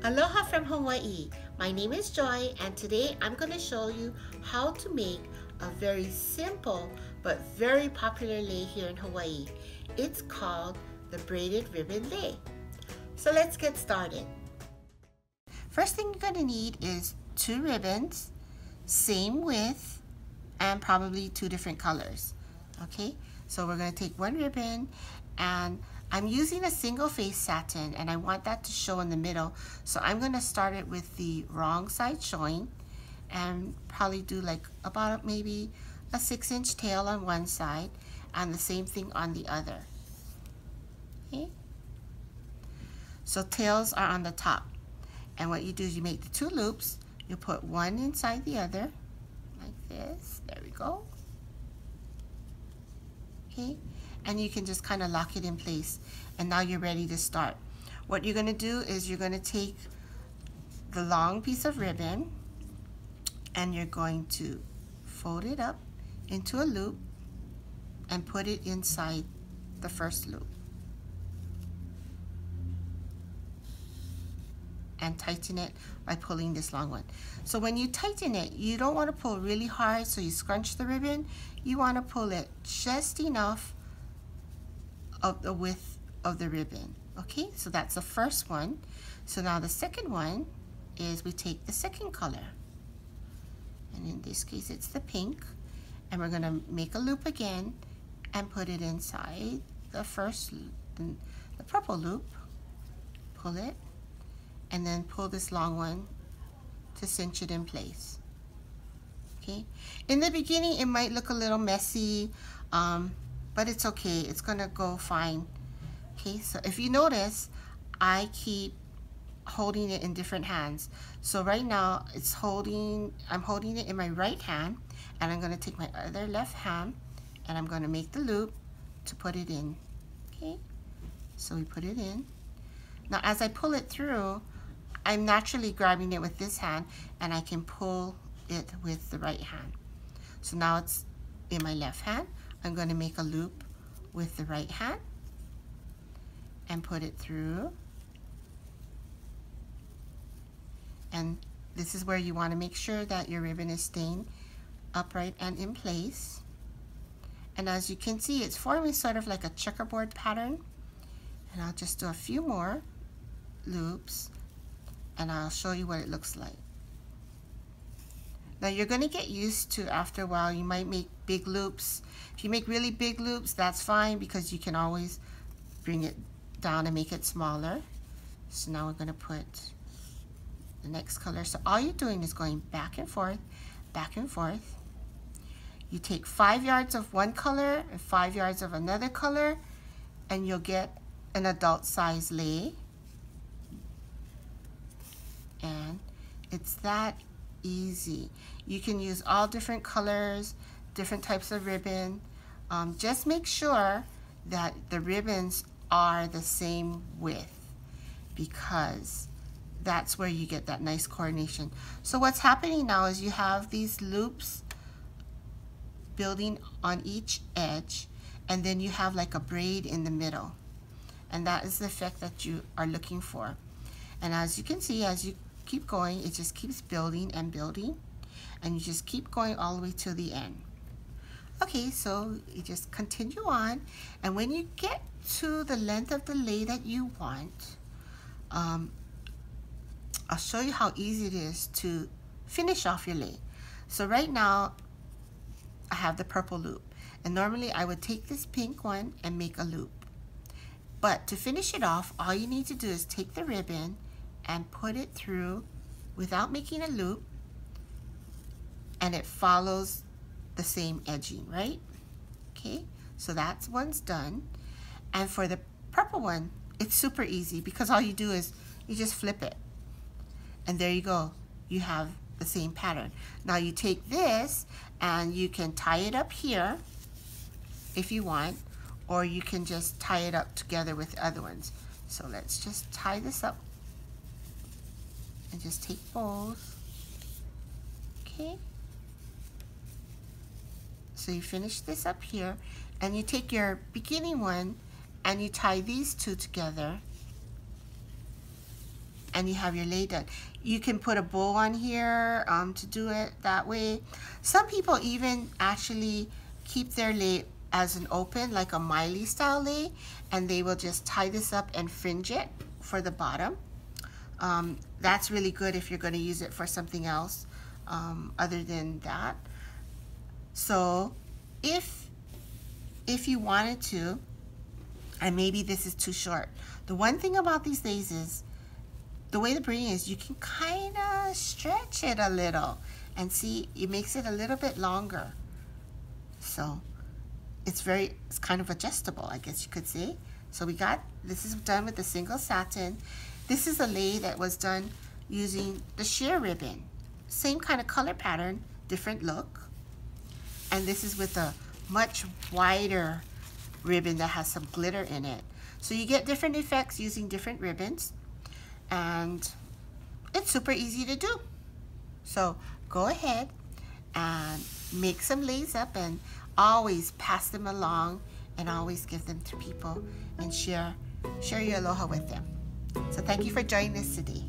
Aloha from Hawaii. My name is Joy and today I'm going to show you how to make a very simple but very popular lei here in Hawaii. It's called the Braided Ribbon Lei. So let's get started. First thing you're going to need is 2 ribbons, same width, and probably 2 different colors. Okay, so we're going to take 1 ribbon, and I'm using a single face satin and I want that to show in the middle, so I'm going to start it with the wrong side showing and probably do like about maybe a 6-inch tail on one side and the same thing on the other. Okay, so tails are on the top, and what you do is you make the 2 loops, you put one inside the other like this, there we go. Okay, and you can just kind of lock it in place, and now you're ready to start. What you're going to do is you're going to take the long piece of ribbon and you're going to fold it up into a loop and put it inside the first loop and tighten it by pulling this long one. So when you tighten it, you don't want to pull really hard so you scrunch the ribbon. You want to pull it just enough of the width of the ribbon. Okay, so that's the first one. So now the second one is we take the second color, and in this case it's the pink, and we're going to make a loop again and put it inside the first loop, the purple loop, pull it, and then pull this long one to cinch it in place. Okay, in the beginning it might look a little messy, but it's okay, it's gonna go fine. Okay, so if you notice, I keep holding it in different hands. So right now I'm holding it in my right hand, and I'm gonna take my other left hand and I'm gonna make the loop to put it in. Okay, so we put it in. Now as I pull it through, I'm naturally grabbing it with this hand, and I can pull it with the right hand. So now it's in my left hand. I'm going to make a loop with the right hand and put it through. And this is where you want to make sure that your ribbon is staying upright and in place. And as you can see, it's forming sort of like a checkerboard pattern. And I'll just do a few more loops, and I'll show you what it looks like. Now you're going to get used to, after a while, you might make big loops. If you make really big loops, that's fine, because you can always bring it down and make it smaller. So now we're going to put the next color. So all you're doing is going back and forth, back and forth. You take 5 yards of one color and 5 yards of another color, and you'll get an adult size lei. And it's that easy. You can use all different colors, different types of ribbon. Just make sure that the ribbons are the same width, because that's where you get that nice coordination. So what's happening now is you have these loops building on each edge, and then you have like a braid in the middle, and that is the effect that you are looking for. And as you can see, as you keep going, it just keeps building and building, and you just keep going all the way to the end. Okay, so you just continue on, and when you get to the length of the lei that you want, I'll show you how easy it is to finish off your lei. So right now I have the purple loop, and normally I would take this pink one and make a loop, but to finish it off, all you need to do is take the ribbon and put it through without making a loop, and it follows the same edging, right? Okay, so that one's done. And for the purple one, it's super easy, because all you do is you just flip it, and there you go, you have the same pattern. Now you take this and you can tie it up here if you want, or you can just tie it up together with the other ones. So let's just tie this up and just take both. Okay, so you finish this up here, and you take your beginning one and you tie these two together, and you have your lei done. You can put a bow on here to do it that way. Some people even actually keep their lei as an open, like a Miley style lei, and they will just tie this up and fringe it for the bottom. That's really good if you're going to use it for something else other than that. So if you wanted to, and maybe this is too short, the one thing about these leis is the way the braiding is, you can kind of stretch it a little and see it makes it a little bit longer. So it's kind of adjustable, I guess you could say. So this is done with the single satin. This is a lei that was done using the sheer ribbon. Same kind of color pattern, different look. And this is with a much wider ribbon that has some glitter in it. So you get different effects using different ribbons, and it's super easy to do. So go ahead and make some leis up, and always pass them along, and always give them to people, and share your aloha with them. So thank you for joining us today.